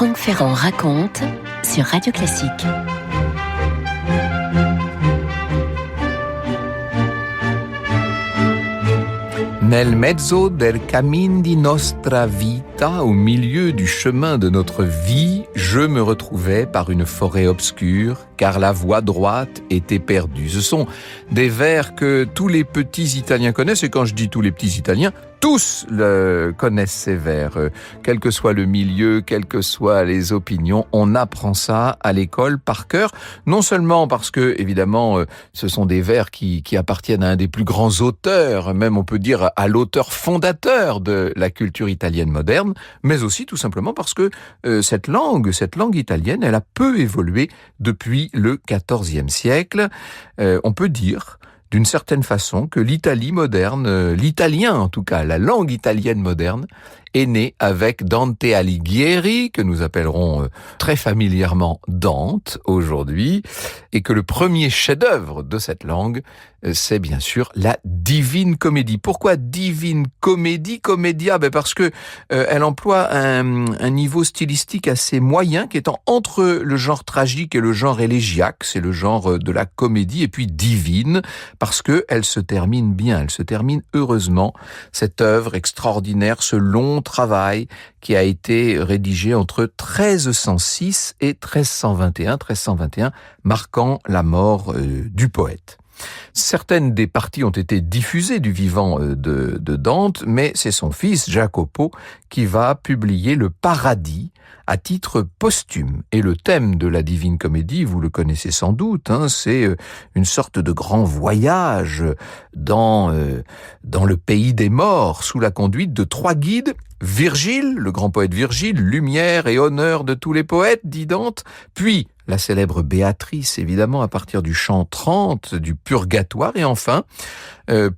Franck Ferrand raconte sur Radio Classique. Nel mezzo del cammin di nostra vita, au milieu du chemin de notre vie, je me retrouvais par une forêt obscure, car la voie droite était perdue. Ce sont des vers que tous les petits Italiens connaissent, et quand je dis tous les petits Italiens, tous connaissent ces vers. Quel que soit le milieu, quelles que soient les opinions, on apprend ça à l'école par cœur. Non seulement parce que, évidemment, ce sont des vers qui appartiennent à un des plus grands auteurs, même on peut dire à l'auteur fondateur de la culture italienne moderne, mais aussi tout simplement parce que cette langue italienne, elle a peu évolué depuis le XIVe siècle. On peut dire d'une certaine façon que l'Italie moderne, l'italien en tout cas, la langue italienne moderne, est née avec Dante Alighieri, que nous appellerons très familièrement Dante aujourd'hui, et que le premier chef-d'œuvre de cette langue, c'est bien sûr la Divine Comédie. Pourquoi Divine Comédie, Commedia? Parce que elle emploie un niveau stylistique assez moyen, qui est entre le genre tragique et le genre élégiaque. C'est le genre de la comédie, et puis divine, parce que elle se termine bien, elle se termine heureusement, cette œuvre extraordinaire, ce long travail qui a été rédigé entre 1306 et 1321, marquant la mort du poète. Certaines des parties ont été diffusées du vivant de Dante, mais c'est son fils, Jacopo, qui va publier le Paradis à titre posthume. Et le thème de la Divine Comédie, vous le connaissez sans doute, c'est une sorte de grand voyage dans le pays des morts, sous la conduite de 3 guides. Virgile, le grand poète Virgile, lumière et honneur de tous les poètes, dit Dante, puis la célèbre Béatrice, évidemment, à partir du chant 30 du Purgatoire, et enfin,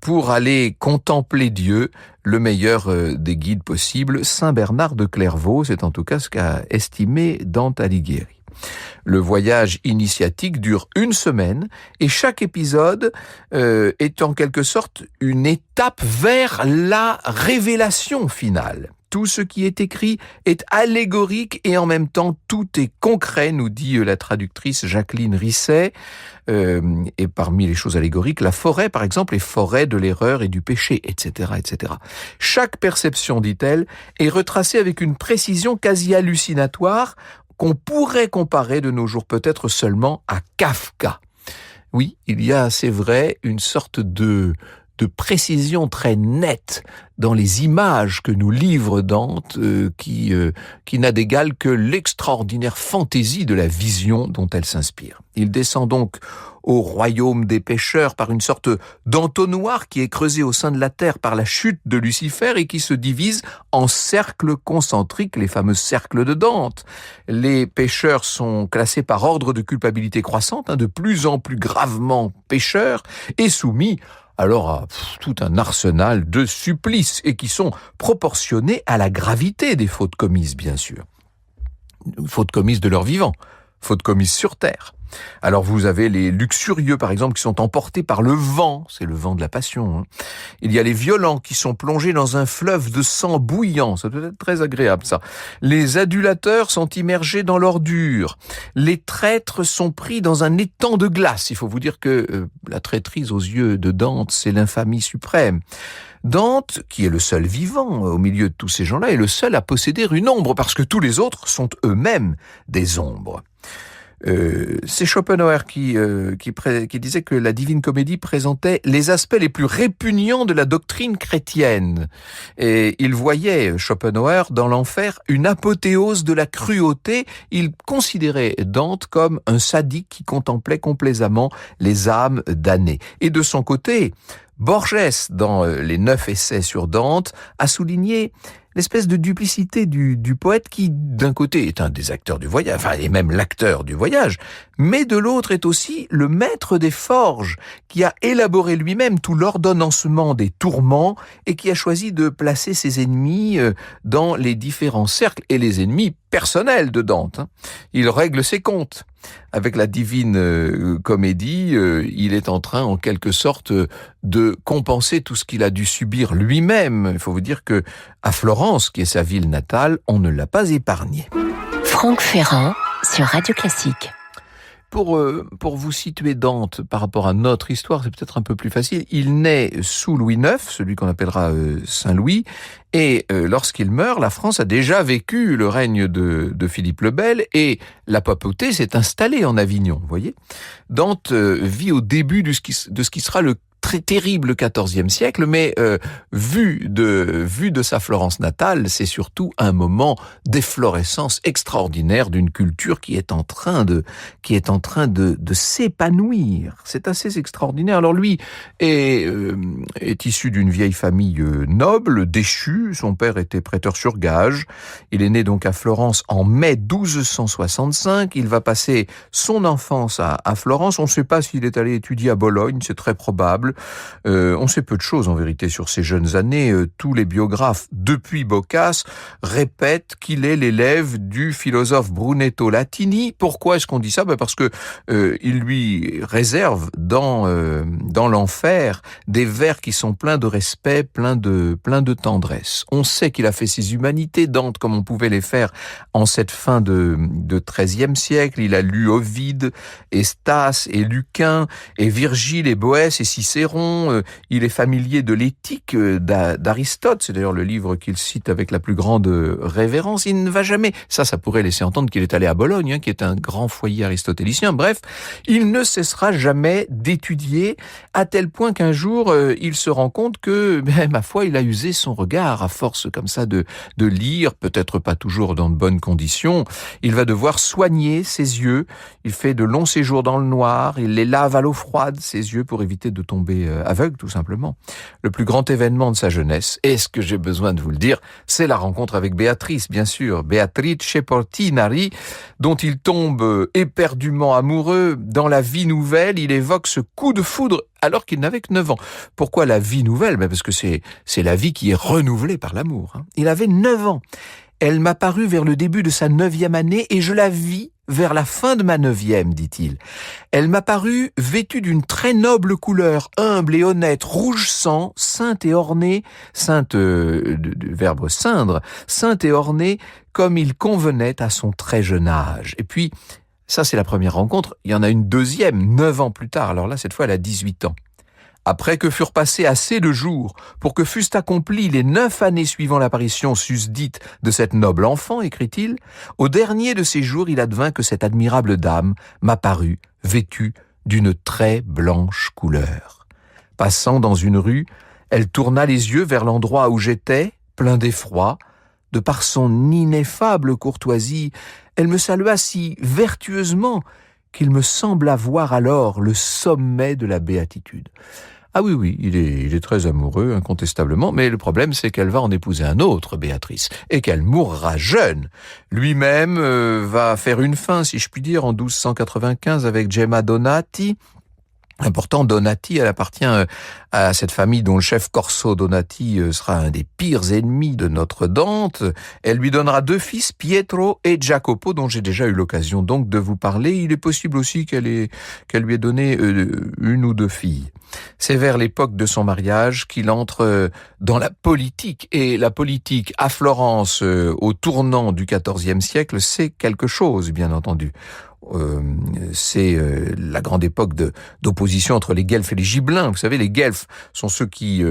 pour aller contempler Dieu, le meilleur des guides possibles, Saint Bernard de Clairvaux, c'est en tout cas ce qu'a estimé Dante Alighieri. Le voyage initiatique dure 1 semaine et chaque épisode est en quelque sorte une étape vers la révélation finale. Tout ce qui est écrit est allégorique et en même temps tout est concret, nous dit la traductrice Jacqueline Risset. Et parmi les choses allégoriques, la forêt, par exemple, est forêt de l'erreur et du péché, etc., etc. Chaque perception, dit-elle, est retracée avec une précision quasi hallucinatoire qu'on pourrait comparer de nos jours peut-être seulement à Kafka. Oui, il y a, c'est vrai, une sorte de précision très nette dans les images que nous livre Dante, qui n'a d'égal que l'extraordinaire fantaisie de la vision dont elle s'inspire. Il descend donc au royaume des pécheurs par une sorte d'entonnoir qui est creusé au sein de la terre par la chute de Lucifer et qui se divise en cercles concentriques, les fameux cercles de Dante. Les pécheurs sont classés par ordre de culpabilité croissante, de plus en plus gravement pécheurs, et soumis alors à tout un arsenal de supplices, et qui sont proportionnés à la gravité des fautes commises, bien sûr. Fautes commises de leur vivant, fautes commises sur terre. Alors vous avez les luxurieux, par exemple, qui sont emportés par le vent, c'est le vent de la passion. Il y a les violents qui sont plongés dans un fleuve de sang bouillant, ça doit être très agréable ça. Les adulateurs sont immergés dans l'ordure. Les traîtres sont pris dans un étang de glace. Il faut vous dire que la traîtrise aux yeux de Dante, c'est l'infamie suprême. Dante, qui est le seul vivant au milieu de tous ces gens-là, est le seul à posséder une ombre, parce que tous les autres sont eux-mêmes des ombres. C'est Schopenhauer qui disait que la Divine Comédie présentait les aspects les plus répugnants de la doctrine chrétienne. Et il voyait, Schopenhauer, dans l'enfer, une apothéose de la cruauté. Il considérait Dante comme un sadique qui contemplait complaisamment les âmes damnées. Et de son côté, Borges, dans les 9 essais sur Dante, a souligné l'espèce de duplicité du poète qui, d'un côté, est un des acteurs du voyage, et même l'acteur du voyage, mais de l'autre est aussi le maître des forges, qui a élaboré lui-même tout l'ordonnancement des tourments et qui a choisi de placer ses ennemis dans les différents cercles, et les ennemis personnels de Dante. Il règle ses comptes. Avec la Divine Comédie, il est en train, en quelque sorte, de compenser tout ce qu'il a dû subir lui-même. Il faut vous dire que à Florence, qui est sa ville natale, on ne l'a pas épargné. Franck Ferrand sur Radio Classique. Pour vous situer Dante par rapport à notre histoire, c'est peut-être un peu plus facile. Il naît sous Louis IX, celui qu'on appellera Saint-Louis, et lorsqu'il meurt, la France a déjà vécu le règne de Philippe le Bel, et la papauté s'est installée en Avignon, vous voyez. Dante vit au début de ce qui sera le très terrible XIVe siècle, mais vu de sa Florence natale, c'est surtout un moment d'efflorescence extraordinaire d'une culture qui est en train de s'épanouir. C'est assez extraordinaire. Alors lui est issu d'une vieille famille noble, déchue. Son père était prêteur sur gage. Il est né donc à Florence en mai 1265. Il va passer son enfance à Florence. On ne sait pas s'il est allé étudier à Bologne, c'est très probable. On sait peu de choses en vérité sur ses jeunes années. Tous les biographes, depuis Boccace, répètent qu'il est l'élève du philosophe Brunetto Latini. Pourquoi est-ce qu'on dit ça ? Parce que il lui réserve dans l'enfer des vers qui sont pleins de respect, pleins de tendresse. On sait qu'il a fait ses humanités, Dante, comme on pouvait les faire en cette fin de XIIIe siècle. Il a lu Ovide, et Stace, et Lucain, et Virgile, et Boès, et Cicéron. Il est familier de l'éthique d'Aristote, c'est d'ailleurs le livre qu'il cite avec la plus grande révérence. Il ne va jamais, ça pourrait laisser entendre qu'il est allé à Bologne, qui est un grand foyer aristotélicien. Bref, il ne cessera jamais d'étudier, à tel point qu'un jour, il se rend compte que, ma foi, il a usé son regard à force comme ça de lire, peut-être pas toujours dans de bonnes conditions. Il va devoir soigner ses yeux. Il fait de longs séjours dans le noir, il les lave à l'eau froide, ses yeux, pour éviter de tomber aveugle, tout simplement. Le plus grand événement de sa jeunesse, est-ce que j'ai besoin de vous le dire, c'est la rencontre avec Béatrice, bien sûr, Beatrice Portinari, dont il tombe éperdument amoureux. Dans La Vie nouvelle, il évoque ce coup de foudre alors qu'il n'avait que 9 ans. Pourquoi la vie nouvelle ? Parce que c'est la vie qui est renouvelée par l'amour. Il avait 9 ans. Elle m'a paru vers le début de sa 9e année et je la vis vers la fin de ma 9e, dit-il. Elle m'a paru vêtue d'une très noble couleur, humble et honnête, rouge sang, sainte et ornée, sainte du verbe ceindre, sainte et ornée comme il convenait à son très jeune âge. Et puis, ça c'est la première rencontre, il y en a une deuxième, 9 ans plus tard, alors là cette fois elle a 18 ans. Après que furent passés assez de jours pour que fussent accomplies les 9 années suivant l'apparition susdite de cette noble enfant, écrit-il, au dernier de ces jours il advint que cette admirable dame m'apparut vêtue d'une très blanche couleur. Passant dans une rue, elle tourna les yeux vers l'endroit où j'étais, plein d'effroi. De par son ineffable courtoisie, elle me salua si vertueusement qu'il me sembla voir alors le sommet de la béatitude. Ah oui, il est très amoureux, incontestablement, mais le problème, c'est qu'elle va en épouser un autre, Béatrice, et qu'elle mourra jeune. Lui-même va faire une fin, si je puis dire, en 1295 avec Gemma Donati. Important, Donati, elle appartient à cette famille dont le chef Corso Donati sera un des pires ennemis de notre Dante. Elle lui donnera 2 fils, Pietro et Jacopo, dont j'ai déjà eu l'occasion donc de vous parler. Il est possible aussi qu'elle lui ait donné 1 ou 2 filles. C'est vers l'époque de son mariage qu'il entre dans la politique. Et la politique à Florence, au tournant du XIVe siècle, c'est quelque chose, bien entendu. C'est la grande époque d'opposition entre les Guelfes et les Gibelins. Vous savez, les Guelfes sont ceux qui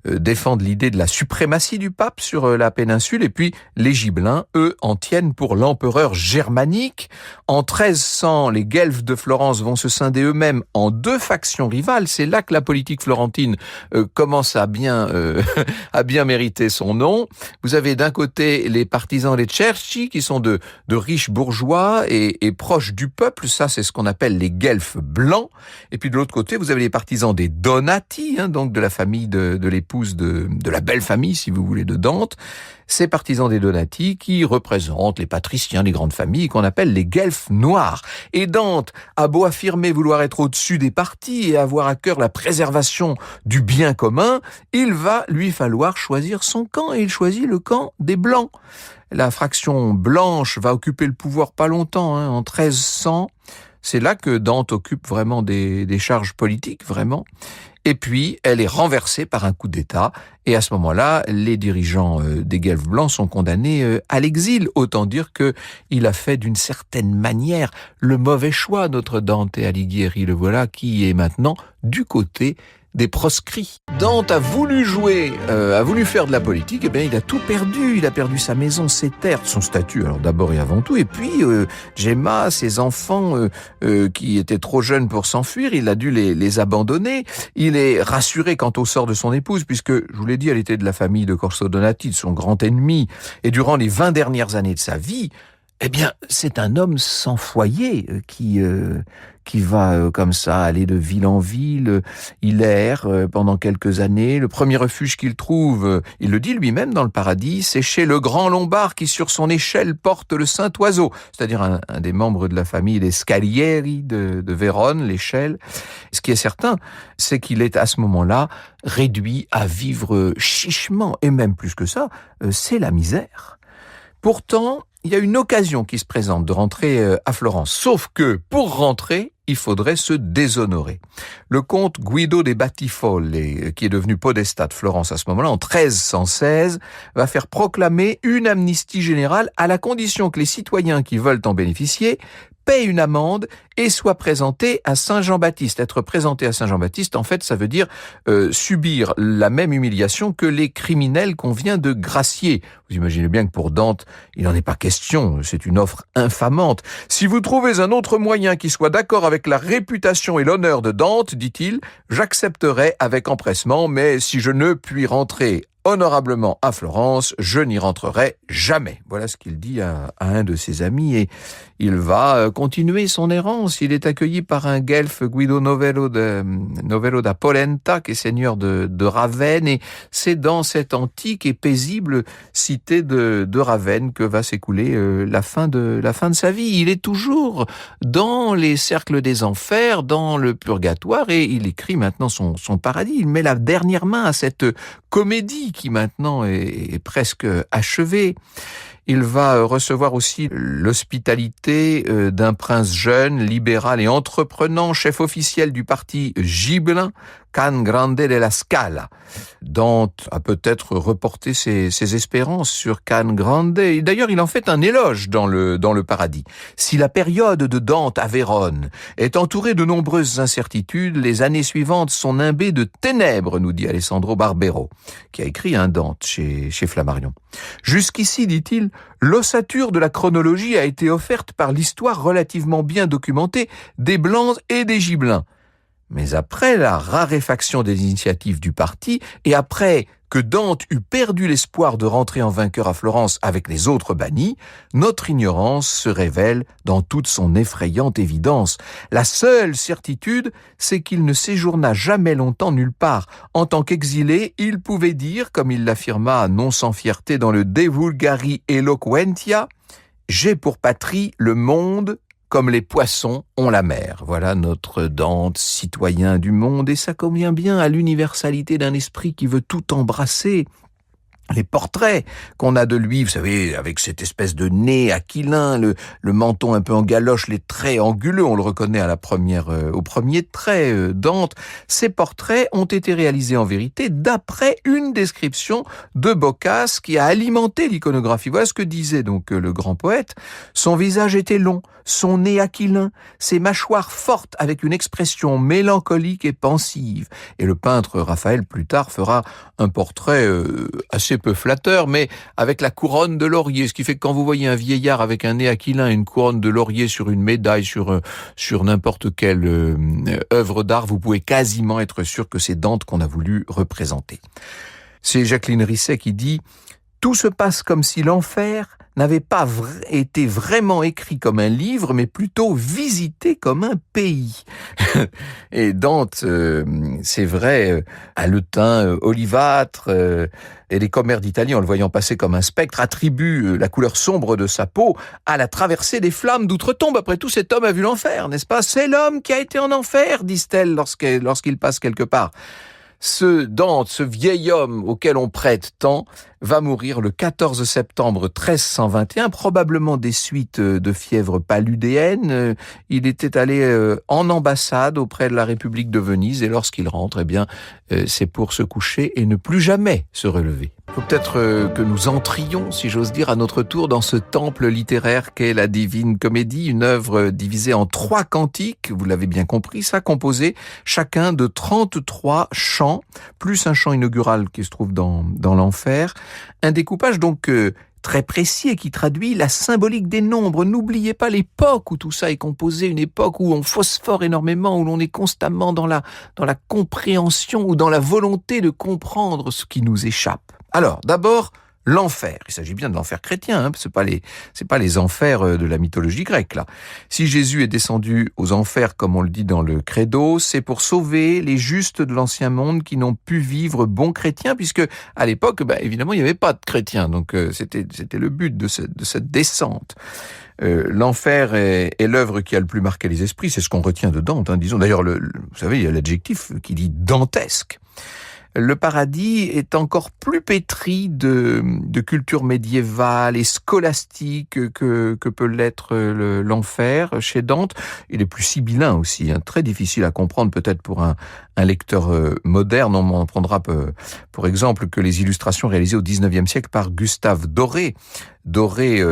défendent l'idée de la suprématie du pape sur la péninsule, et puis les Gibelins, eux, en tiennent pour l'empereur germanique. En 1300, les Guelfes de Florence vont se scinder eux-mêmes en 2 factions rivales. C'est là que la politique florentine commence à bien mériter son nom. Vous avez d'un côté les partisans des Cerci, qui sont de riches bourgeois et proches du peuple, ça c'est ce qu'on appelle les Guelfes blancs. Et puis de l'autre côté, vous avez les partisans des Donati, donc de la famille de l'épouse de la belle famille, si vous voulez, de Dante. Ces partisans des Donati qui représentent les patriciens, les grandes familles, qu'on appelle les Guelfes noirs. Et Dante a beau affirmer vouloir être au-dessus des partis et avoir à cœur la préservation du bien commun, il va lui falloir choisir son camp, et il choisit le camp des Blancs. La fraction blanche va occuper le pouvoir pas longtemps, en 1300. C'est là que Dante occupe vraiment des charges politiques, vraiment. Et puis, elle est renversée par un coup d'État. Et à ce moment-là, les dirigeants des Guelfes blancs sont condamnés à l'exil. Autant dire que il a fait d'une certaine manière le mauvais choix, notre Dante Alighieri. Le voilà qui est maintenant du côté des proscrits. Dante a voulu jouer, a voulu faire de la politique, et bien il a tout perdu. Il a perdu sa maison, ses terres, son statut, alors d'abord et avant tout, et puis Gemma, ses enfants qui étaient trop jeunes pour s'enfuir, il a dû les abandonner. Il est rassuré quant au sort de son épouse, puisque, je vous l'ai dit, elle était de la famille de Corso Donati, de son grand ennemi, et durant les 20 dernières années de sa vie, eh bien, c'est un homme sans foyer qui va comme ça aller de ville en ville. Il erre pendant quelques années. Le premier refuge qu'il trouve, il le dit lui-même dans le Paradis, c'est chez le grand Lombard qui sur son échelle porte le saint oiseau, c'est-à-dire un des membres de la famille des Scalieri de Vérone, l'échelle. Ce qui est certain, c'est qu'il est à ce moment-là réduit à vivre chichement, et même plus que ça, c'est la misère. Pourtant, il y a une occasion qui se présente de rentrer à Florence. Sauf que, pour rentrer, il faudrait se déshonorer. Le comte Guido de Battifolle, qui est devenu podestat de Florence à ce moment-là, en 1316, va faire proclamer une amnistie générale à la condition que les citoyens qui veulent en bénéficier paie une amende et soit présenté à Saint-Jean-Baptiste. Être présenté à Saint-Jean-Baptiste, en fait, ça veut dire subir la même humiliation que les criminels qu'on vient de gracier. Vous imaginez bien que pour Dante, il n'en est pas question. C'est une offre infamante. Si vous trouvez un autre moyen qui soit d'accord avec la réputation et l'honneur de Dante, dit-il, j'accepterai avec empressement, mais si je ne puis rentrer honorablement à Florence, je n'y rentrerai jamais. Voilà ce qu'il dit à un de ses amis, et il va continuer son errance. Il est accueilli par un guelfe, Guido Novello da Polenta, qui est seigneur de Ravenne, et c'est dans cette antique et paisible cité de Ravenne que va s'écouler la fin de sa vie. Il est toujours dans les cercles des enfers, dans le purgatoire, et il écrit maintenant son paradis. Il met la dernière main à cette comédie qui maintenant est presque achevée. Il va recevoir aussi l'hospitalité d'un prince jeune, libéral et entreprenant, chef officiel du parti Gibelin, Can Grande della Scala. Dante a peut-être reporté ses espérances sur Can Grande. Et d'ailleurs, il en fait un éloge dans le Paradis. Si la période de Dante à Vérone est entourée de nombreuses incertitudes, les années suivantes sont nimbées de ténèbres, nous dit Alessandro Barbero, qui a écrit un Dante chez Flammarion. Jusqu'ici, dit-il, l'ossature de la chronologie a été offerte par l'histoire relativement bien documentée des Blancs et des Gibelins. Mais après la raréfaction des initiatives du parti, et après que Dante eut perdu l'espoir de rentrer en vainqueur à Florence avec les autres bannis, notre ignorance se révèle dans toute son effrayante évidence. La seule certitude, c'est qu'il ne séjourna jamais longtemps nulle part. En tant qu'exilé, il pouvait dire, comme il l'affirma non sans fierté dans le De Vulgari Eloquentia, « J'ai pour patrie le monde, comme les poissons ont la mer ». Voilà notre Dante, citoyen du monde, et ça convient bien à l'universalité d'un esprit qui veut tout embrasser. Les portraits qu'on a de lui, vous savez, avec cette espèce de nez aquilin, le menton un peu en galoche, les traits anguleux, on le reconnaît au premier trait, Dante. Ces portraits ont été réalisés en vérité d'après une description de Boccace qui a alimenté l'iconographie. Voilà ce que disait donc le grand poète. Son visage était long, son nez aquilin, ses mâchoires fortes avec une expression mélancolique et pensive. Et le peintre Raphaël, plus tard, fera un portrait assez peu flatteur, mais avec la couronne de laurier, ce qui fait que quand vous voyez un vieillard avec un nez aquilin et une couronne de laurier sur une médaille, sur n'importe quelle œuvre d'art, vous pouvez quasiment être sûr que c'est Dante qu'on a voulu représenter. C'est Jacqueline Risset qui dit « Tout se passe comme si l'enfer n'avait pas été vraiment écrit comme un livre, mais plutôt visité comme un pays. » Et Dante, c'est vrai, a le teint olivâtre, et les commères d'Italie, en le voyant passer comme un spectre, attribuent la couleur sombre de sa peau à la traversée des flammes d'outre-tombe. Après tout, cet homme a vu l'enfer, n'est-ce pas ? C'est l'homme qui a été en enfer, disent-elles lorsqu'il passe quelque part. Ce Dante, ce vieil homme auquel on prête tant, va mourir le 14 septembre 1321, probablement des suites de fièvre paludéenne. Il était allé en ambassade auprès de la République de Venise et lorsqu'il rentre, c'est pour se coucher et ne plus jamais se relever. Il faut peut-être que nous entrions, si j'ose dire, à notre tour dans ce temple littéraire qu'est la Divine Comédie, une œuvre divisée en 3 cantiques, vous l'avez bien compris, ça composé chacun de 33 chants, plus un chant inaugural qui se trouve dans l'enfer. Un découpage donc très précis et qui traduit la symbolique des nombres. N'oubliez pas l'époque où tout ça est composé, une époque où on phosphore énormément, où l'on est constamment dans la compréhension ou dans la volonté de comprendre ce qui nous échappe. Alors, d'abord, l'enfer. Il s'agit bien de l'enfer chrétien, c'est pas les enfers de la mythologie grecque, là. Si Jésus est descendu aux enfers, comme on le dit dans le Credo, c'est pour sauver les justes de l'ancien monde qui n'ont pu vivre bons chrétiens, puisque à l'époque, évidemment, il n'y avait pas de chrétiens, donc c'était le but de cette descente. L'enfer est l'œuvre qui a le plus marqué les esprits, c'est ce qu'on retient de Dante, disons. D'ailleurs, vous savez, il y a l'adjectif qui dit dantesque. Le paradis est encore plus pétri de culture médiévale et scolastique que peut l'être l'enfer chez Dante. Il est plus sibyllin aussi, très difficile à comprendre peut-être pour un lecteur moderne. On m'en prendra pour exemple que les illustrations réalisées au XIXe siècle par Gustave Doré. Doré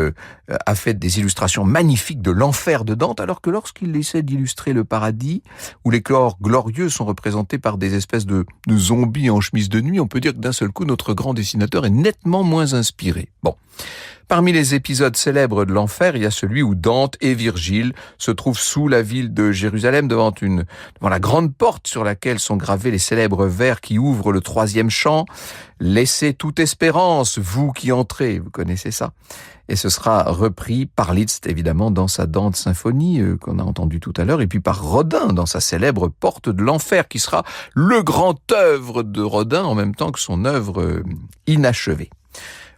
a fait des illustrations magnifiques de l'enfer de Dante, alors que lorsqu'il essaie d'illustrer le paradis, où les corps glorieux sont représentés par des espèces de zombies en chemise de nuit, on peut dire que d'un seul coup, notre grand dessinateur est nettement moins inspiré. Bon. Parmi les épisodes célèbres de l'enfer, il y a celui où Dante et Virgile se trouvent sous la ville de Jérusalem devant la grande porte sur laquelle sont gravés les célèbres vers qui ouvrent le 3e chant. Laissez toute espérance, vous qui entrez. Vous connaissez ça. Et ce sera repris par Liszt, évidemment, dans sa Dante symphonie qu'on a entendu tout à l'heure, et puis par Rodin dans sa célèbre Porte de l'enfer, qui sera le grand œuvre de Rodin en même temps que son œuvre inachevée.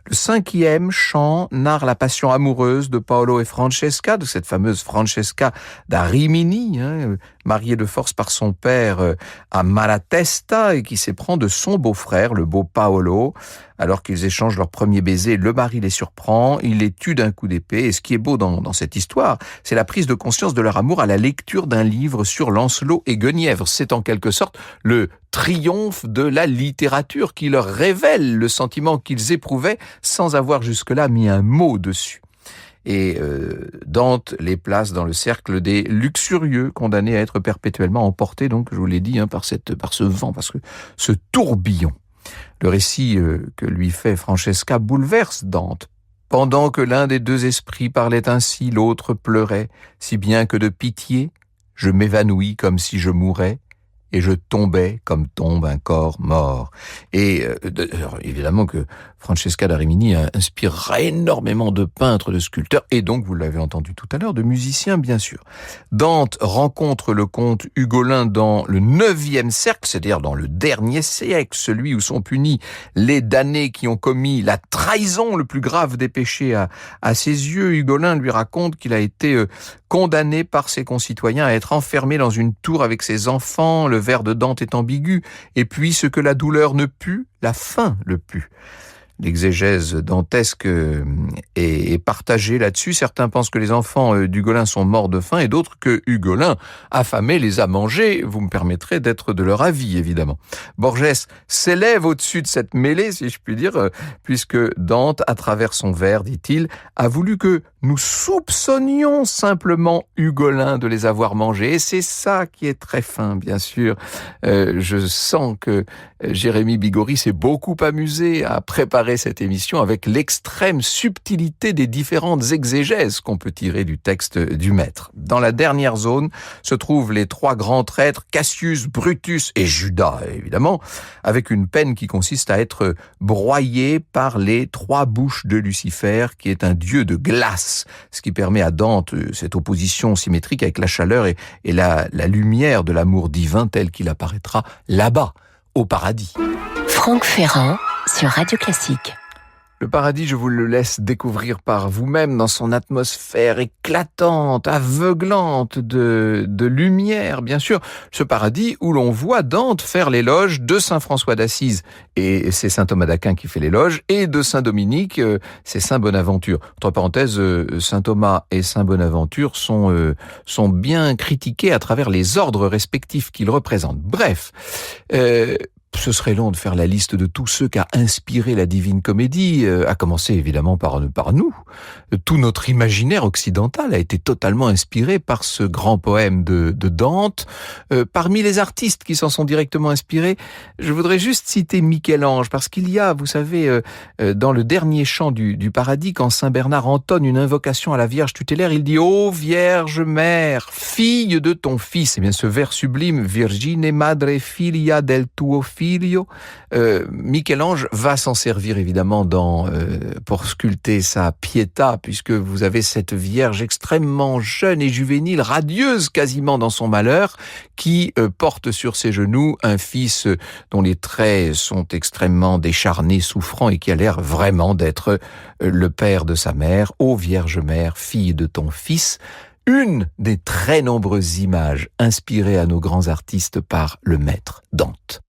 Le 5e chant narre la passion amoureuse de Paolo et Francesca, de cette fameuse Francesca da Rimini, mariée de force par son père à Malatesta et qui s'éprend de son beau-frère, le beau Paolo. Alors qu'ils échangent leur premier baiser, le mari les surprend, il les tue d'un coup d'épée. Et ce qui est beau dans cette histoire, c'est la prise de conscience de leur amour à la lecture d'un livre sur Lancelot et Guenièvre. C'est en quelque sorte le triomphe de la littérature qui leur révèle le sentiment qu'ils éprouvaient sans avoir jusque-là mis un mot dessus. Et Dante les place dans le cercle des luxurieux, condamnés à être perpétuellement emportés, donc je vous l'ai dit, par ce vent, parce que ce tourbillon. Le récit que lui fait Francesca bouleverse Dante. Pendant que l'un des 2 esprits parlait ainsi, l'autre pleurait, si bien que de pitié, je m'évanouis comme si je mourais, et je tombais comme tombe un corps mort. Et évidemment que Francesca da Rimini inspirera énormément de peintres, de sculpteurs, et donc, vous l'avez entendu tout à l'heure, de musiciens, bien sûr. Dante rencontre le comte Ugolin dans le 9e cercle, c'est-à-dire dans le dernier siècle, celui où sont punis les damnés qui ont commis la trahison, le plus grave des péchés à ses yeux. Ugolin lui raconte qu'il a été condamné par ses concitoyens à être enfermé dans une tour avec ses enfants. Le vers de Dante est ambigu. Et puis, ce que la douleur ne put, la faim le put. L'exégèse dantesque est partagée là-dessus. Certains pensent que les enfants d'Ugolin sont morts de faim et d'autres que Ugolin, affamé, les a mangés. Vous me permettrez d'être de leur avis, évidemment. Borges s'élève au-dessus de cette mêlée, si je puis dire, puisque Dante, à travers son vers, dit-il, a voulu que nous soupçonnions simplement Ugolin de les avoir mangés. Et c'est ça qui est très fin, bien sûr. Je sens que Jérémy Bigori s'est beaucoup amusé à préparer cette émission avec l'extrême subtilité des différentes exégèses qu'on peut tirer du texte du maître. Dans la dernière zone se trouvent les 3 grands traîtres, Cassius, Brutus et Judas, évidemment, avec une peine qui consiste à être broyé par les 3 bouches de Lucifer, qui est un dieu de glace, ce qui permet à Dante cette opposition symétrique avec la chaleur et la lumière de l'amour divin tel qu'il apparaîtra là-bas, au paradis. Franck Ferrand sur Radio Classique. Le paradis, je vous le laisse découvrir par vous-même dans son atmosphère éclatante, aveuglante de lumière, bien sûr. Ce paradis où l'on voit Dante faire l'éloge de saint François d'Assise, et c'est saint Thomas d'Aquin qui fait l'éloge, et de saint Dominique, c'est saint Bonaventure. Entre parenthèses, saint Thomas et saint Bonaventure sont bien critiqués à travers les ordres respectifs qu'ils représentent. Bref, ce serait long de faire la liste de tous ceux qu'a inspiré la Divine Comédie, à commencer évidemment par nous. Tout notre imaginaire occidental a été totalement inspiré par ce grand poème de Dante. Parmi les artistes qui s'en sont directement inspirés, je voudrais juste citer Michel-Ange, parce qu'il y a, vous savez, dans le dernier chant du paradis, quand Saint Bernard entonne une invocation à la Vierge tutélaire, il dit « Ô Vierge Mère, fille de ton Fils », eh bien ce vers sublime, « Virgine Madre Filia del tuo Figlio », Michel-Ange va s'en servir évidemment pour sculpter sa Pietà, puisque vous avez cette Vierge extrêmement jeune et juvénile, radieuse quasiment dans son malheur, qui porte sur ses genoux un fils dont les traits sont extrêmement décharnés, souffrants, et qui a l'air vraiment d'être le père de sa mère. Ô Vierge Mère, fille de ton Fils, une des très nombreuses images inspirées à nos grands artistes par le maître Dante.